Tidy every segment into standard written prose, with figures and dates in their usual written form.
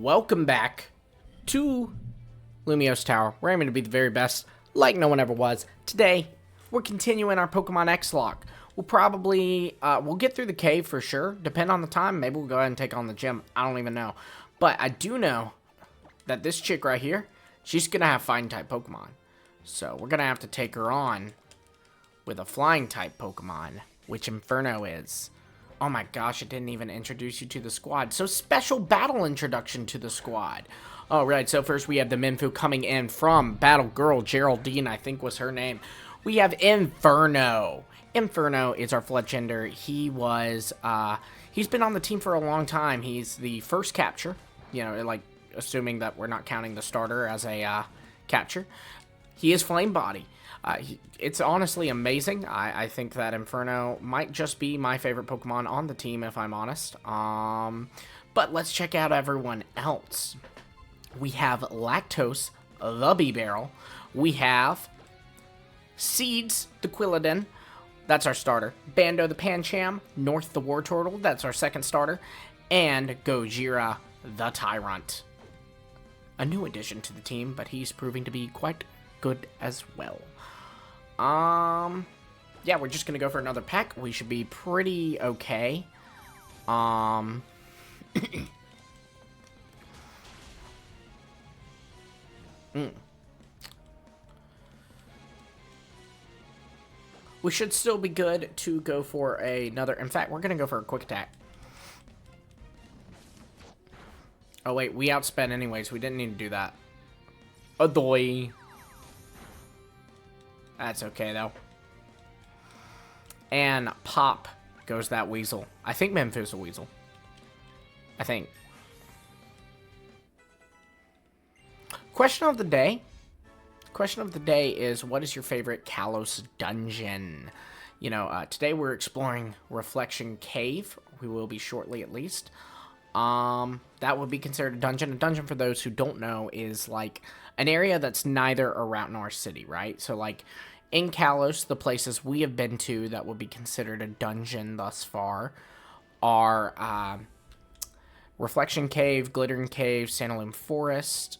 Welcome back to Lumio's Tower, where I'm going to be the very best, like no one ever was. Today, we're continuing our Pokemon X Lock. We'll probably, we'll get through the cave for sure. Depending on the time, maybe we'll go ahead and take on the gym. I don't even know. But I do know that this chick right here, she's going to have Fighting-type Pokemon. So we're going to have to take her on with a Flying-type Pokemon, which Inferno is. Oh my gosh, it didn't even introduce you to the squad. So special battle introduction to the squad. Alright, so first we have the Minfu coming in from Battle Girl Geraldine, I think was her name. We have Inferno. Inferno is our Fletchender. He was, he's been on the team for a long time. He's the first capture, you know, like, assuming that we're not counting the starter as a, capture. He is Flame Body. It's honestly amazing. I think that Inferno might just be my favorite Pokemon on the team, if I'm honest. But let's check out everyone else. We have Lactose, the Bee-Barrel. We have Seeds, the Quilladin. That's our starter. Bando, the Pancham. North, the Wartortle. That's our second starter. And Gojira, the Tyrant. A new addition to the team, but he's proving to be quite good as well. Yeah, we're just gonna go for another pack. We should be pretty okay. We should still be good to go for another. In fact, we're gonna go for a quick attack. Oh wait, we outspent anyways. We didn't need to do that. Adoy. That's okay, though. And pop goes that weasel. I think Minfu's a weasel. I think. Question of the day. Question of the day is, what is your favorite Kalos dungeon? You know, today we're exploring Reflection Cave. We will be shortly, at least. That would be considered a dungeon. A dungeon, for those who don't know, is like an area that's neither around our city, right? So, like, in Kalos, the places we have been to that would be considered a dungeon thus far are Reflection Cave, Glittering Cave, Sandalwood Forest,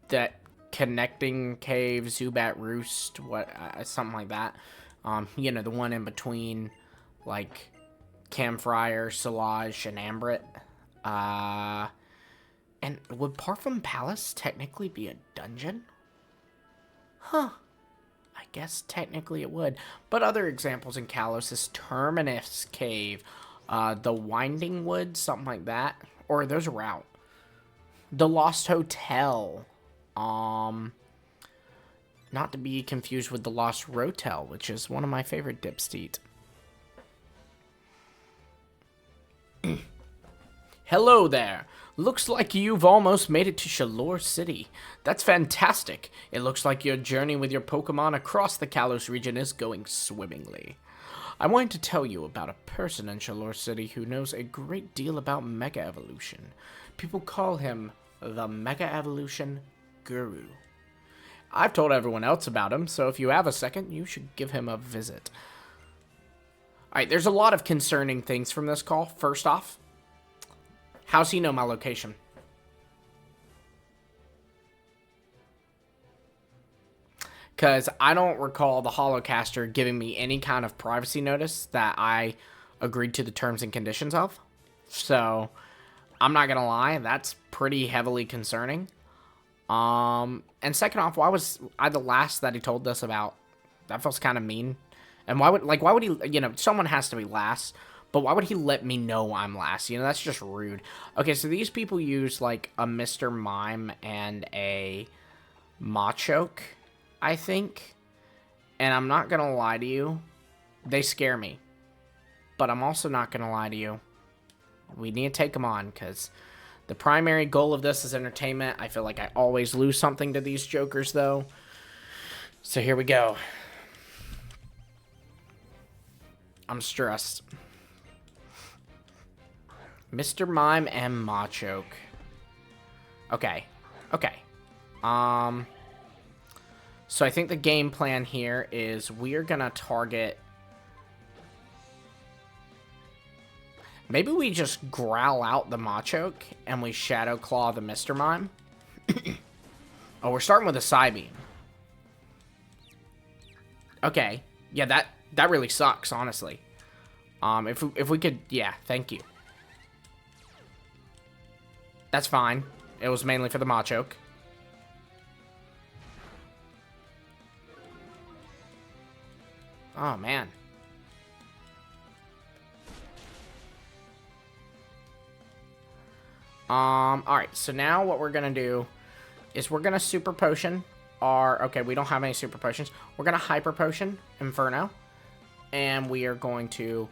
that Connecting Cave, Zubat Roost, something like that. You know, the one in between, like, Camphire, Solage, and Ambrit. And would Parfum Palace technically be a dungeon? Huh. I guess technically it would. But other examples in Kalos is Terminus Cave, the Winding Wood, something like that. Or those are out. The Lost Hotel. Not to be confused with the Lost Rotel, which is one of my favorite Dipsteet. Hello there. Looks like you've almost made it to Shalor City. That's fantastic. It looks like your journey with your Pokemon across the Kalos region is going swimmingly. I wanted to tell you about a person in Shalor City who knows a great deal about Mega Evolution. People call him the Mega Evolution Guru. I've told everyone else about him, so if you have a second, you should give him a visit. Alright, there's a lot of concerning things from this call. First off, how's he know my location? Because I don't recall the Holocaster giving me any kind of privacy notice that I agreed to the terms and conditions of. So, I'm not going to lie, that's pretty heavily concerning. And second off, why was I the last that he told us about? That feels kind of mean. And why would he, you know, someone has to be last. But why would he let me know I'm last? You know, that's just rude. Okay, so these people use, like, a Mr. Mime and a Machoke, I think. And I'm not gonna lie to you. They scare me. But I'm also not gonna lie to you. We need to take them on, because the primary goal of this is entertainment. I feel like I always lose something to these jokers, though. So here we go. I'm stressed. Mr. Mime and Machoke. Okay. Okay. So I think the game plan here is we're gonna target Maybe we just growl out the Machoke and we Shadow Claw the Mr. Mime. Oh, we're starting with a Psybeam. Okay. Yeah, that really sucks, honestly. If we could, yeah, thank you. That's fine. It was mainly for the Machoke. Oh, man. Alright, so now what we're gonna do is we're gonna Super Potion our... Okay, we don't have any Super Potions. We're gonna Hyper Potion Inferno. And we are going to...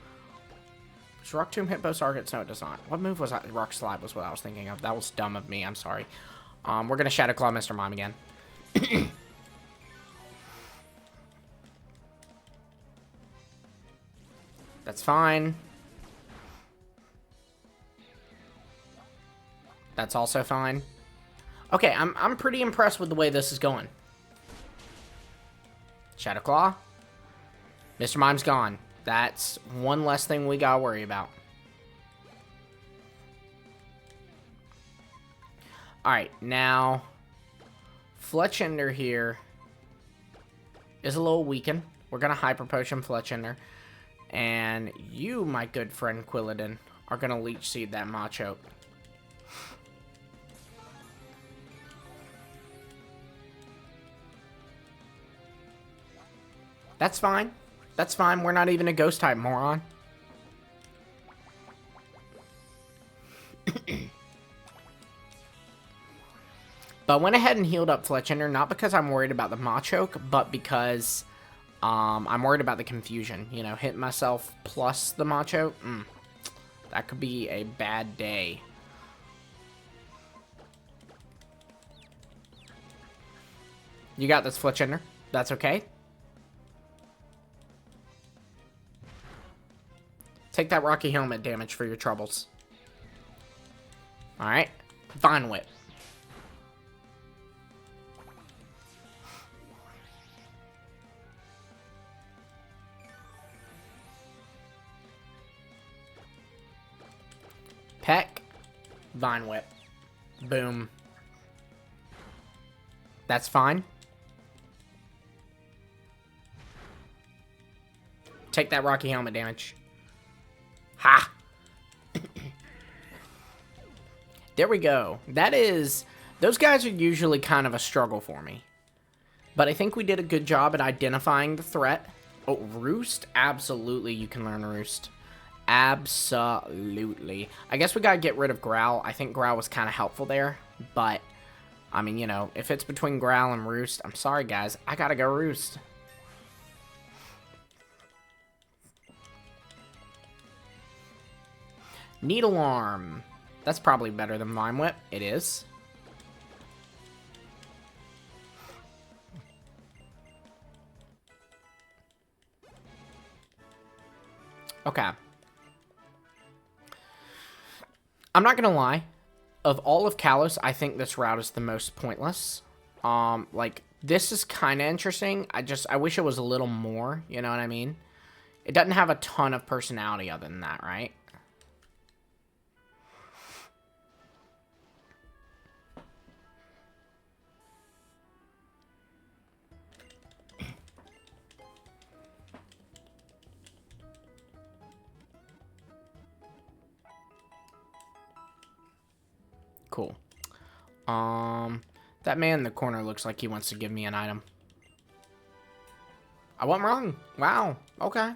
Does Rock Tomb hit both targets? No, it does not. What move was that? Rock Slide was what I was thinking of. That was dumb of me. I'm sorry. We're gonna Shadow Claw Mr. Mime again. That's fine. That's also fine. Okay, I'm pretty impressed with the way this is going. Shadow Claw. Mr. Mime's gone. That's one less thing we gotta worry about. Alright, now... Fletchender here is a little weakened. We're gonna Hyper Potion Fletchender. And you, my good friend Quilladin, are gonna Leech Seed that Machoke. That's fine. That's fine. We're not even a ghost type, moron. But I went ahead and healed up Fletchender, not because I'm worried about the Machoke, but because I'm worried about the confusion. You know, hitting myself plus the Machoke. That could be a bad day. You got this, Fletchender. That's okay. Take that Rocky Helmet damage for your troubles. Alright. Vine Whip. Peck. Vine Whip. Boom. That's fine. Take that Rocky Helmet damage. Ha! There we go. That is... Those guys are usually kind of a struggle for me. But I think we did a good job at identifying the threat. Oh, Roost? Absolutely, you can learn Roost. Absolutely. I guess we gotta get rid of Growl. I think Growl was kind of helpful there. But, I mean, you know, if it's between Growl and Roost, I'm sorry, guys. I gotta go Roost. Needle Arm. That's probably better than Vine Whip. It is. Okay. I'm not gonna lie. Of all of Kalos, I think this route is the most pointless. Like, this is kind of interesting. I wish it was a little more, you know what I mean? It doesn't have a ton of personality other than that, right? Cool. That man in the corner looks like he wants to give me an item. I wasn't wrong. Wow. Okay.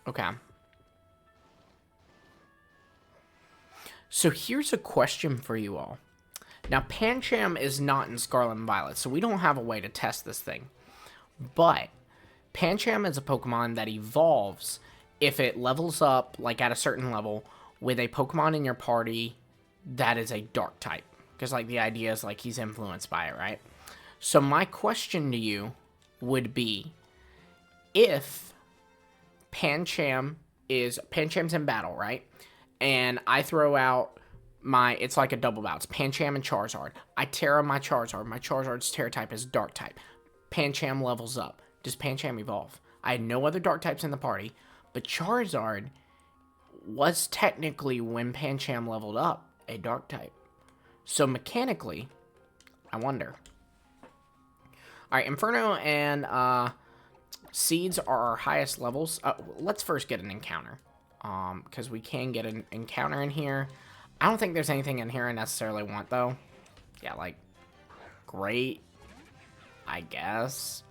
Okay. So here's a question for you all. Now, Pancham is not in Scarlet and Violet, so we don't have a way to test this thing. But Pancham is a Pokemon that evolves if it levels up, like, at a certain level, with a Pokemon in your party that is a Dark type. Because, like, the idea is, like, he's influenced by it, right? So my question to you would be, if Pancham's in battle, right? And I throw out it's like a double bout. It's Pancham and Charizard. I Terra my Charizard. My Charizard's Terra type is Dark type. Pancham levels up. does Pancham evolve. I had no other dark types in the party, but Charizard was technically, when Pancham leveled up, a dark type. So mechanically, I wonder. Alright, Inferno and Seeds are our highest levels. Let's first get an encounter. Because we can get an encounter in here. I don't think there's anything in here I necessarily want, though. Yeah, like, great, I guess.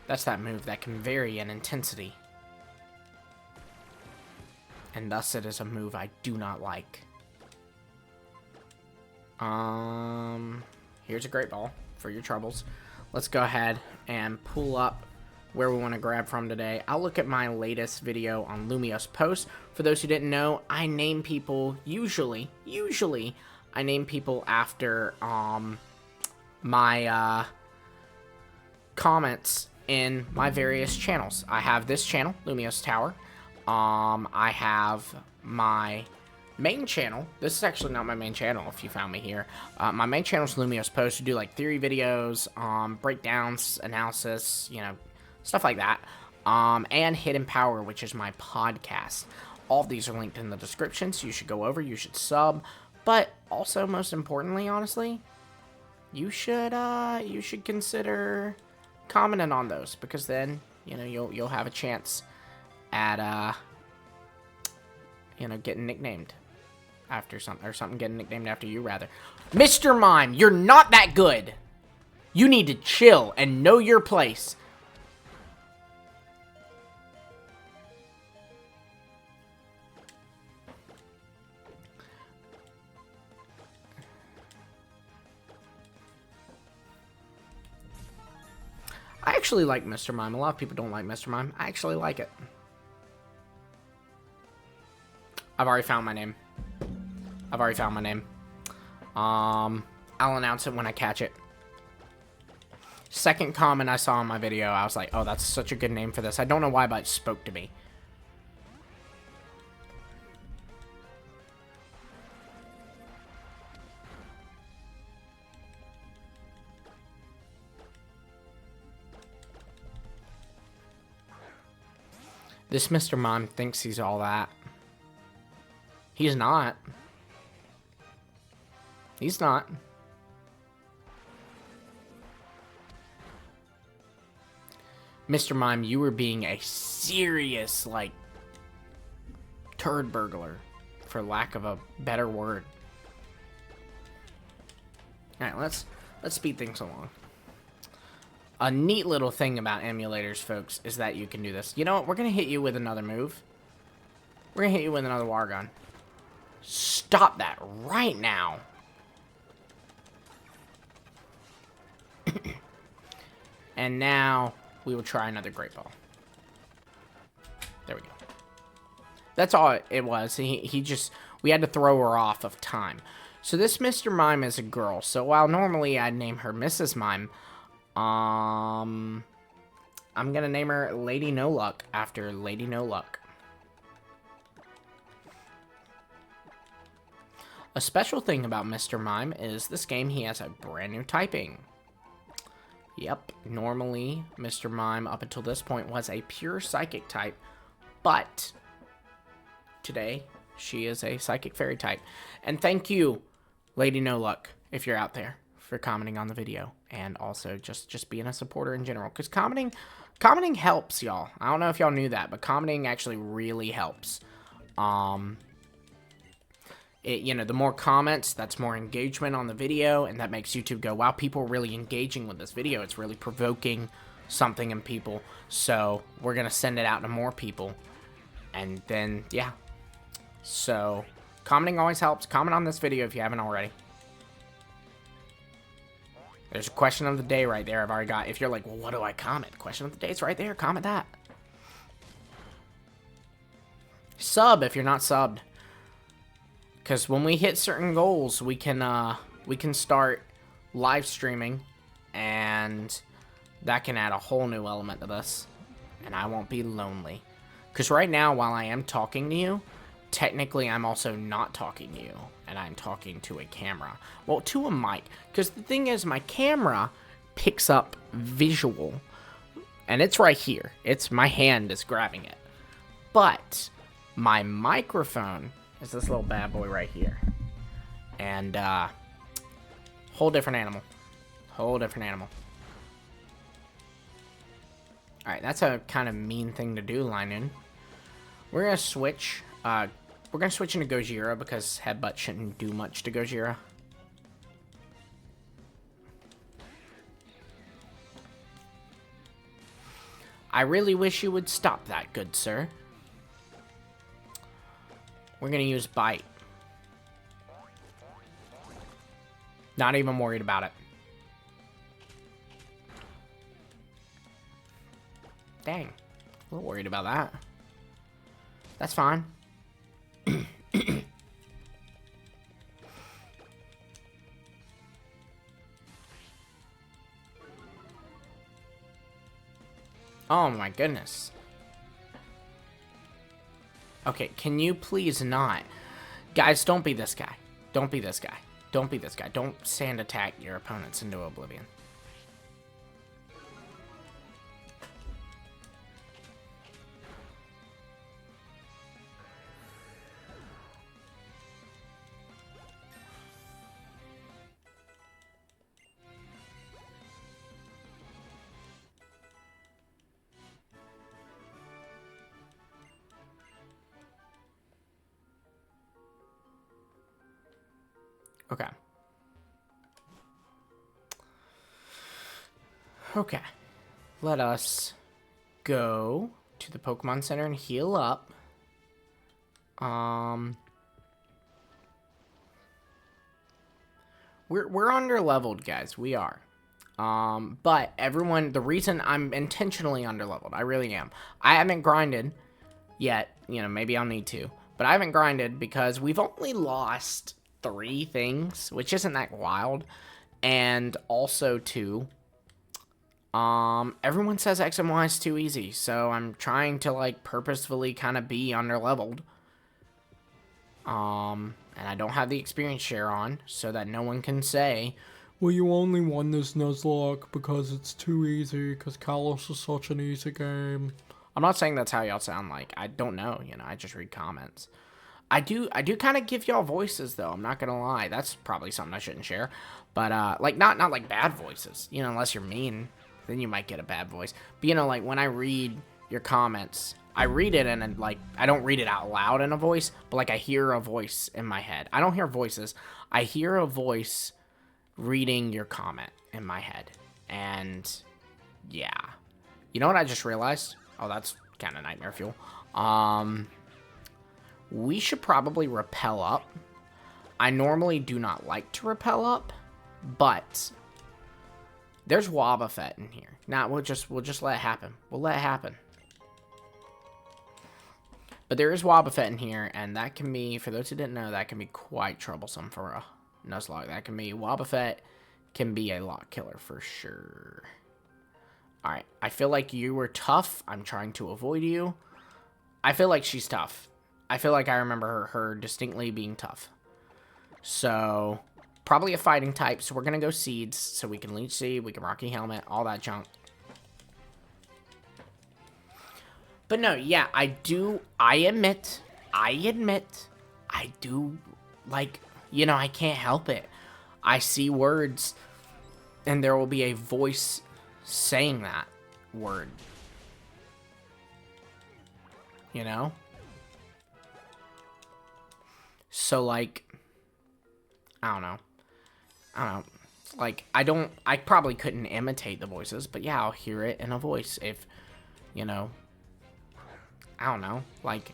That's that move that can vary in intensity. And thus it is a move I do not like. Here's a great ball for your troubles. Let's go ahead and pull up where we want to grab from today. I'll look at my latest video on LumiosePost. For those who didn't know, I name people usually I name people after my comments in my various channels. I have this channel, Lumiose Tower. I have my main channel. This is actually not my main channel if you found me here. My main channel is LumiosePost. We do like theory videos, breakdowns, analysis, you know, stuff like that. And Hidden Power, which is my podcast. All of these are linked in the description, so you should go over, you should sub. But also, most importantly, honestly, you should consider commenting on those, because then, you know, you'll have a chance at you know, getting nicknamed after something, or something getting nicknamed after you, rather. Mr. Mime, you're not that good. You need to chill and know your place. I actually like Mr. Mime. A lot of people don't like Mr. Mime. I actually like it. I've already found my name. I'll announce it when I catch it. Second comment I saw in my video, I was like, oh, that's such a good name for this. I don't know why, but it spoke to me. This Mr. Mime thinks he's all that. He's not. He's not. Mr. Mime, you were being a serious, like, turd burglar, for lack of a better word. Alright, let's speed things along. A neat little thing about emulators, folks, is that you can do this. You know what? We're going to hit you with another move. We're going to hit you with another water gun. Stop that right now. And now we will try another great ball. There we go. That's all it was. He just, we had to throw her off of time. So this Mr. Mime is a girl. So while normally I'd name her Mrs. Mime, I'm gonna name her Lady No Luck after Lady No Luck. A special thing about Mr. Mime is this game, he has a brand new typing. Yep, normally Mr. Mime up until this point was a pure psychic type, but today she is a psychic fairy type. And thank you, Lady No Luck, if you're out there, for commenting on the video, and also just being a supporter in general, because commenting helps, y'all. I don't know if y'all knew that, but commenting actually really helps. You know, the more comments, that's more engagement on the video, and that makes YouTube go, wow, people are really engaging with this video. It's really provoking something in people, so we're gonna send it out to more people, and then, yeah. So, commenting always helps. Comment on this video if you haven't already. There's a question of the day right there I've already got. If you're like, well, what do I comment? Question of the day is right there. Comment that. Sub if you're not subbed. Because when we hit certain goals, we can start live streaming. And that can add a whole new element to this. And I won't be lonely. Because right now, while I am talking to you, technically I'm also not talking to you. And I'm talking to a camera. Well, to a mic. Because the thing is, my camera picks up visual. And it's right here. My hand is grabbing it. But my microphone is this little bad boy right here. And, whole different animal. Whole different animal. Alright, that's a kind of mean thing to do, Linun. We're gonna switch. We're gonna switch into Gojira because Headbutt shouldn't do much to Gojira. I really wish you would stop that, good sir. We're gonna use Bite. Not even worried about it. Dang. A little worried about that. That's fine. Oh my goodness. Okay, can you please not? Guys, don't be this guy. Don't be this guy. Don't be this guy. Don't sand attack your opponents into oblivion. Okay. Okay. Let us go to the Pokemon Center and heal up. We're under-leveled, guys. We are. But everyone, the reason I'm intentionally under-leveled, I really am. I haven't grinded yet. You know, maybe I'll need to. But I haven't grinded because we've only lost 3 things, which isn't that wild. And also, too, everyone says X and Y is too easy. So I'm trying to, like, purposefully kind of be under-leveled. And I don't have the experience share on, so that no one can say, well, you only won this Nuzlocke because it's too easy, because Kalos is such an easy game. I'm not saying that's how y'all sound like. I don't know, you know, I just read comments. I do kind of give y'all voices, though, I'm not gonna lie. That's probably something I shouldn't share. But, like, not like bad voices, you know, unless you're mean, then you might get a bad voice. But, you know, like, when I read your comments, I read it and, like, I don't read it out loud in a voice, but, like, I hear a voice in my head. I don't hear voices. I hear a voice reading your comment in my head. And, yeah. You know what I just realized? Oh, that's kind of nightmare fuel. We should probably repel up. I normally do not like to repel up, but there's Wobbuffet in here. Now, we'll just let it happen. We'll let it happen. But there is Wobbuffet in here, and that can be, for those who didn't know, that can be quite troublesome for a Nuzlocke. That can be, Wobbuffet can be a lock killer for sure. Alright, I feel like you were tough. I'm trying to avoid you. I feel like she's tough. I feel like I remember her distinctly being tough. So, probably a fighting type, so we're going to go Seeds, so we can Leech Seed, we can Rocky Helmet, all that junk. But no, yeah, I admit, I do, like, you know, I can't help it. I see words, and there will be a voice saying that word. You know? So, like, I don't know. Like, I probably couldn't imitate the voices, but yeah, I'll hear it in a voice if, you know, I don't know, like,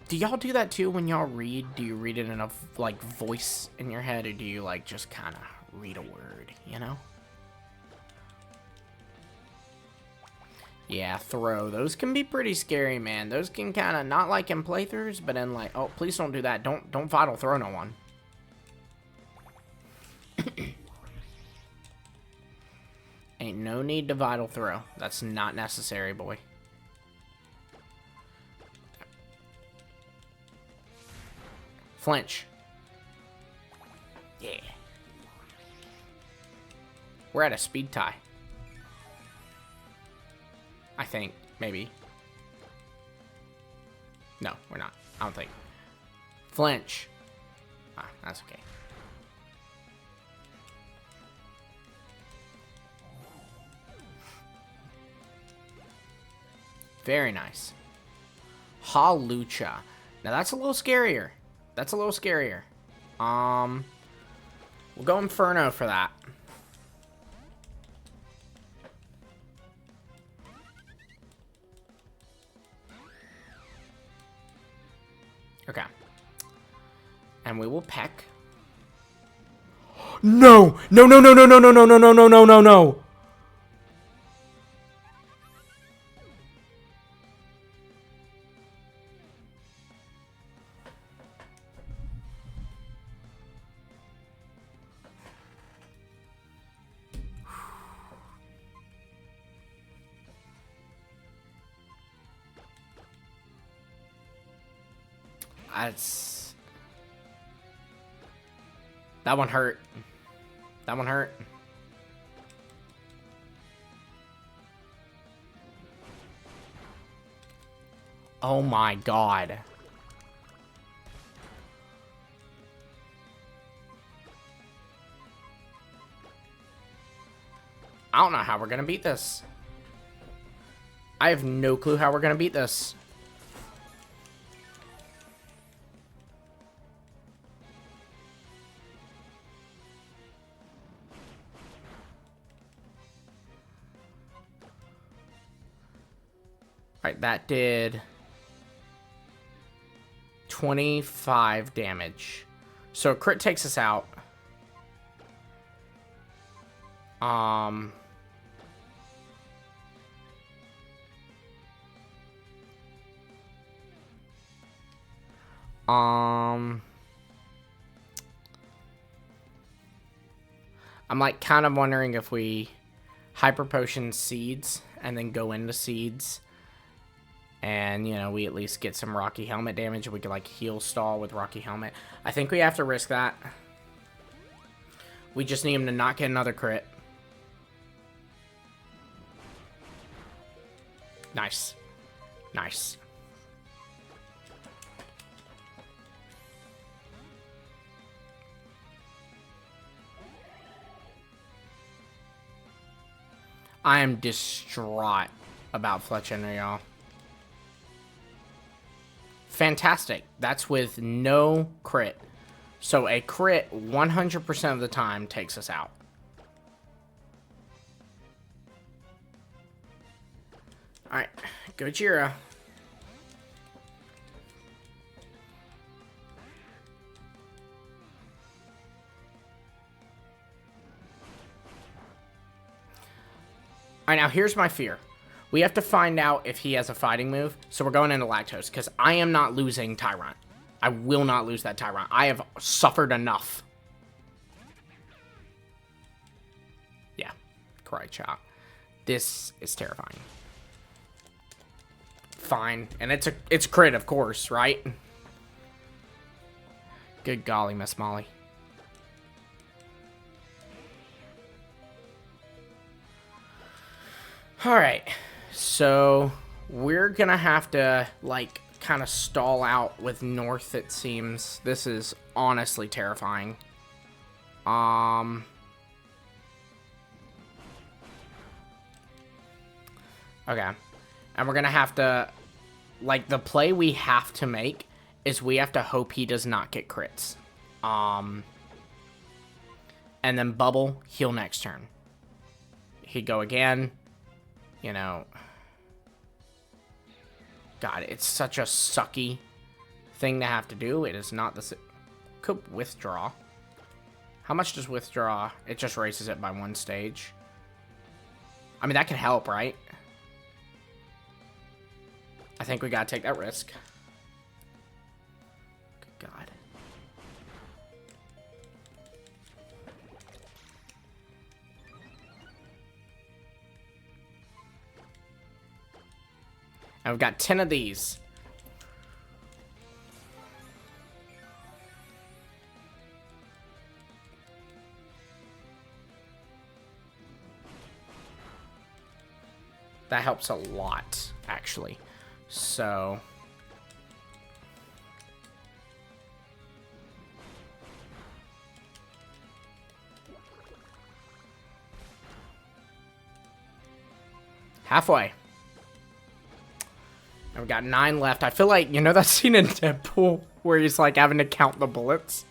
do y'all do that too when y'all read? Do you read it in a, like, voice in your head, or do you, like, just kind of read a word, you know? Yeah, throw. Those can be pretty scary, man. Those can kind of, not like in playthroughs, but in, like, oh, please don't do that. Don't Vital Throw no one. Ain't no need to vital throw. That's not necessary, boy. Flinch. Yeah. We're at a speed tie. I think. Maybe. No, we're not. I don't think. Flinch. Ah, that's okay. Very nice. Halucha. Now that's a little scarier. That's a little scarier. We'll go Inferno for that. Okay. And we will peck. No! No, no, no, no, no, no, no, no, no, no, no, no, no! That's... That one hurt. That one hurt. Oh my god. I don't know how we're gonna beat this. I have no clue how we're gonna beat this. Alright, that did 25 damage. So crit takes us out. I'm like kind of wondering if we hyper potion seeds and then go into seeds. And, you know, we at least get some Rocky Helmet damage. We could, like, heal stall with Rocky Helmet. I think we have to risk that. We just need him to not get another crit. Nice. Nice. I am distraught about Fletch Henry, y'all. Fantastic. That's with no crit. So a crit 100% of the time takes us out. Alright, Gojira. Alright, now here's my fear. We have to find out if he has a fighting move. So we're going into Lactose, because I am not losing Tyrant. I will not lose that Tyrant. I have suffered enough. Yeah, Cry Chop. This is terrifying. Fine. And it's crit, of course, right? Good golly, Miss Molly. Alright. So, we're gonna have to, like, kind of stall out with North, it seems. This is honestly terrifying. Okay. And we're gonna have to, like, the play we have to make is we have to hope he does not get crits. And then bubble, heal next turn. He'd go again. You know, God, it's such a sucky thing to have to do. It is not the... Could withdraw. How much does withdraw? It just raises it by one stage. I mean, that can help, right? I think we gotta take that risk. Good God. And we've got 10 of these. That helps a lot, actually. So... halfway. And we got 9 left. I feel like, you know that scene in Deadpool where he's like having to count the bullets?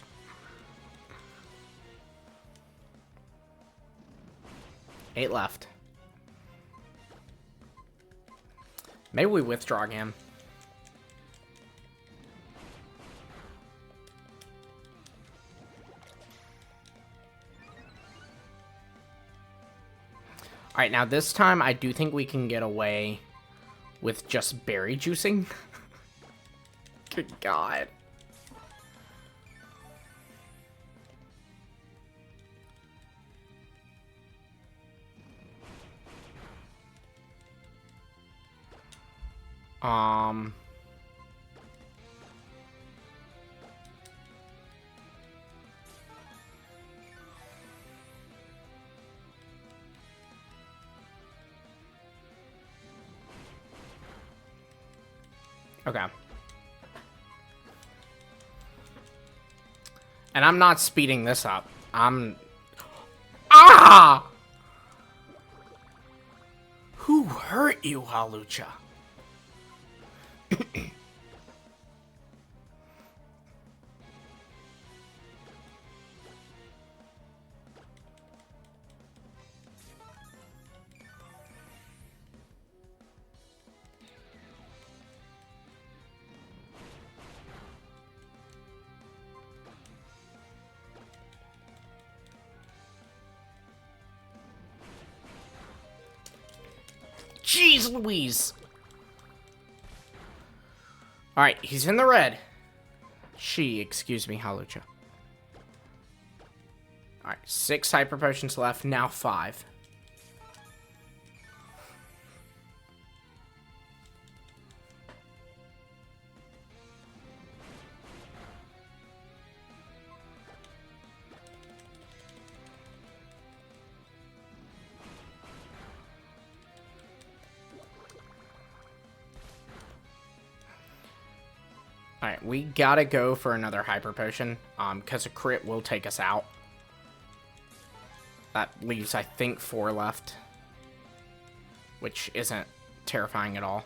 Eight left. Maybe we withdraw him. Alright, now this time I do think we can get away with just berry juicing. Good God. Okay. And I'm not speeding this up. Ah! Who hurt you, Halucha? Jeez Louise. Alright, he's in the red. Excuse me, Halucha. Alright, 6 hyper potions left, now 5. Alright, we gotta go for another hyper potion, because a crit will take us out. That leaves, I think, 4 left. Which isn't terrifying at all.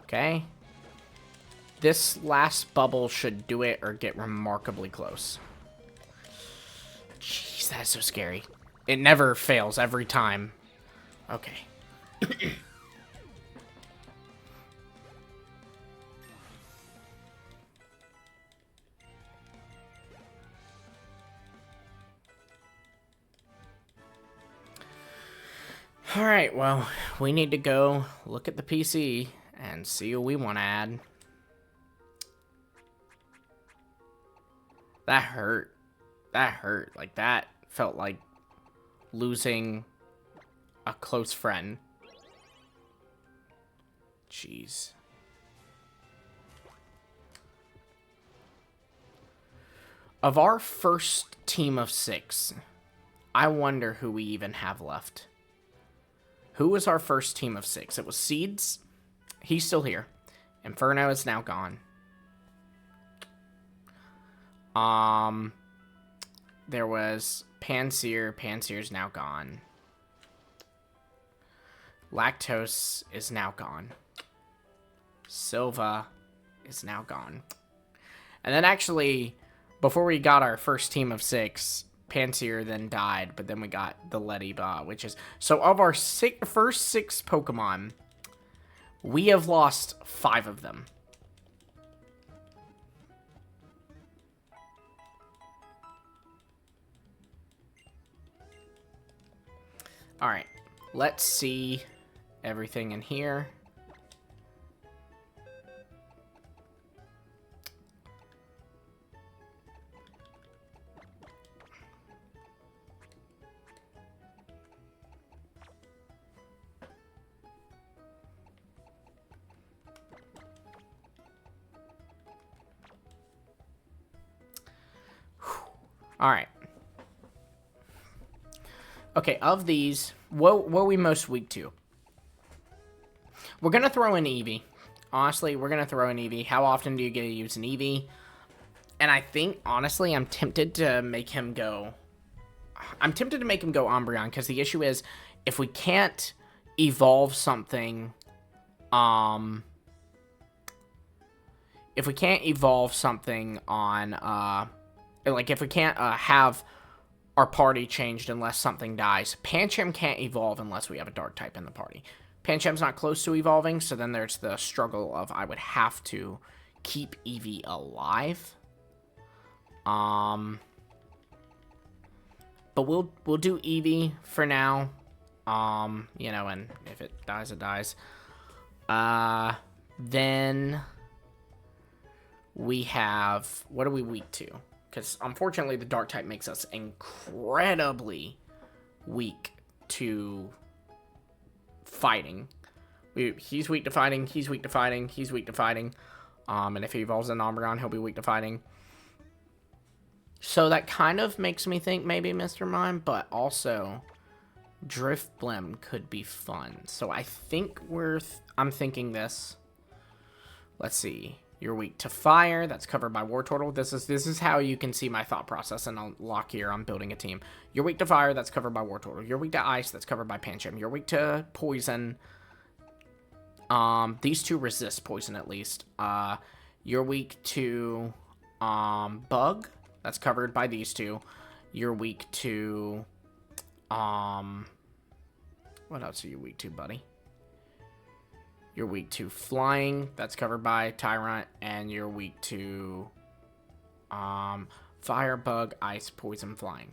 Okay. This last bubble should do it or get remarkably close. Jeez, that's so scary. It never fails every time. Okay. Alright, well, we need to go look at the PC and see what we want to add. That hurt. That hurt. Like, that felt like losing a close friend. Jeez. Of our first team of 6, I wonder who we even have left. Who was our first team of 6? It was Seeds. He's still here. Inferno is now gone. There was Panseer. Panseer's now gone. Lactose is now gone. Silva is now gone. And then actually, before we got our first team of 6, Panseer then died, but then we got the Lediba, which is... So of our first 6 Pokemon, we have lost 5 of them. Alright, let's see everything in here. Alright. Okay, of these, what are we most weak to? We're going to throw in Eevee. Honestly, we're going to throw in Eevee. How often do you get to use an Eevee? And I think, honestly, I'm tempted to make him go... I'm tempted to make him go Umbreon, because the issue is, if we can't evolve something... if we can't evolve something on... like, if we can't have our party changed unless something dies, Pancham can't evolve unless we have a dark type in the party. Pancham's not close to evolving, so then there's the struggle of I would have to keep Eevee alive. But we'll do Eevee for now. You know, and if it dies, it dies. Then we have, what are we weak to? Because unfortunately, the dark type makes us incredibly weak to fighting. He's weak to fighting, he's weak to fighting, he's weak to fighting. And if he evolves in Umbreon, he'll be weak to fighting. So that kind of makes me think maybe Mr. Mime, but also Drifblim could be fun. So I think I'm thinking this. Let's see. You're weak to fire. That's covered by Wartortle. This is how you can see my thought process and LOCKE here. I'm building a team. You're weak to fire. That's covered by Wartortle. You're weak to ice. That's covered by Pancham. You're weak to poison. These two resist poison at least. You're weak to bug. That's covered by these two. You're weak to what else are you weak to, buddy? You're weak to flying. That's covered by Tyrant. And you're weak to fire, bug, ice, poison, flying.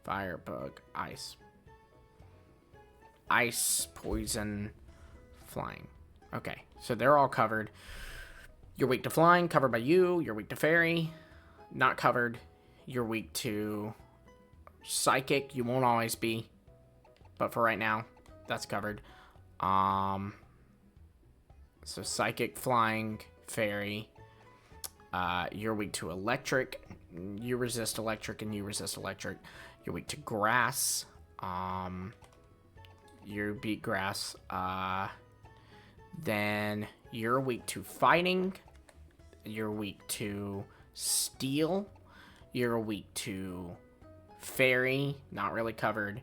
Fire, bug, ice. Ice, poison, flying. Okay, so they're all covered. You're weak to flying, covered by you. You're weak to fairy, not covered. You're weak to psychic. You won't always be, but for right now, that's covered. So psychic, flying, fairy. You're weak to electric. You resist electric and you resist electric. You're weak to grass. You beat grass. Then you're weak to fighting. You're weak to steel. You're weak to fairy. Not really covered.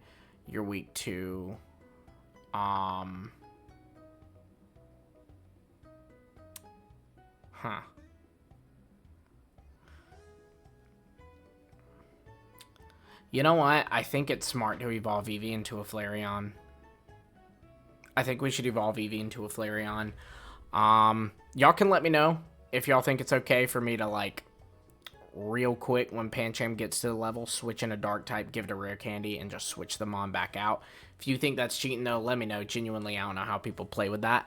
You're weak to You know what? I think it's smart to evolve Eevee into a Flareon. I think we should evolve Eevee into a Flareon. Y'all can let me know if y'all think it's okay for me to, like, real quick when Pancham gets to the level, switch in a dark type, give it a rare candy, and just switch them on back out. If you think that's cheating, though, let me know. Genuinely, I don't know how people play with that.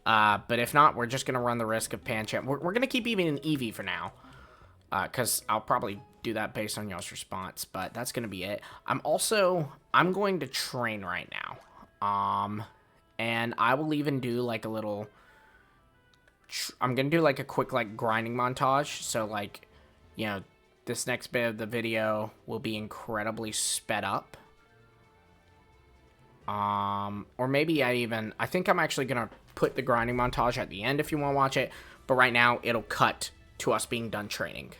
But if not, we're just going to run the risk of Pancham. We're going to keep Eevee in Eevee for now. Because I'll probably do that based on y'all's response. But that's going to be it. I'm going to train right now. And I will even do, like, a little... I'm going to do, like, a quick, like, grinding montage. So, like, you know, this next bit of the video will be incredibly sped up. Or maybe I think I'm actually going to put the grinding montage at the end if you want to watch it. But right now, it'll cut to us being done training.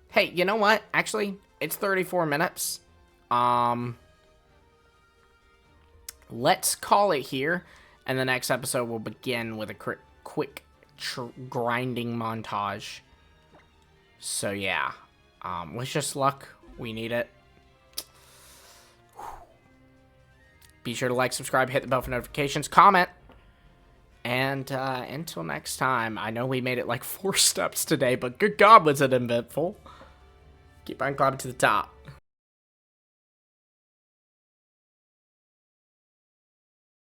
Hey, you know what? Actually, it's 34 minutes. Let's call it here. And the next episode will begin with a quick grinding montage. So, yeah. Wish us luck. We need it. Be sure to like, subscribe, hit the bell for notifications, comment. And until next time, I know we made it like 4 steps today, but good God, was it eventful. Keep on climbing to the top.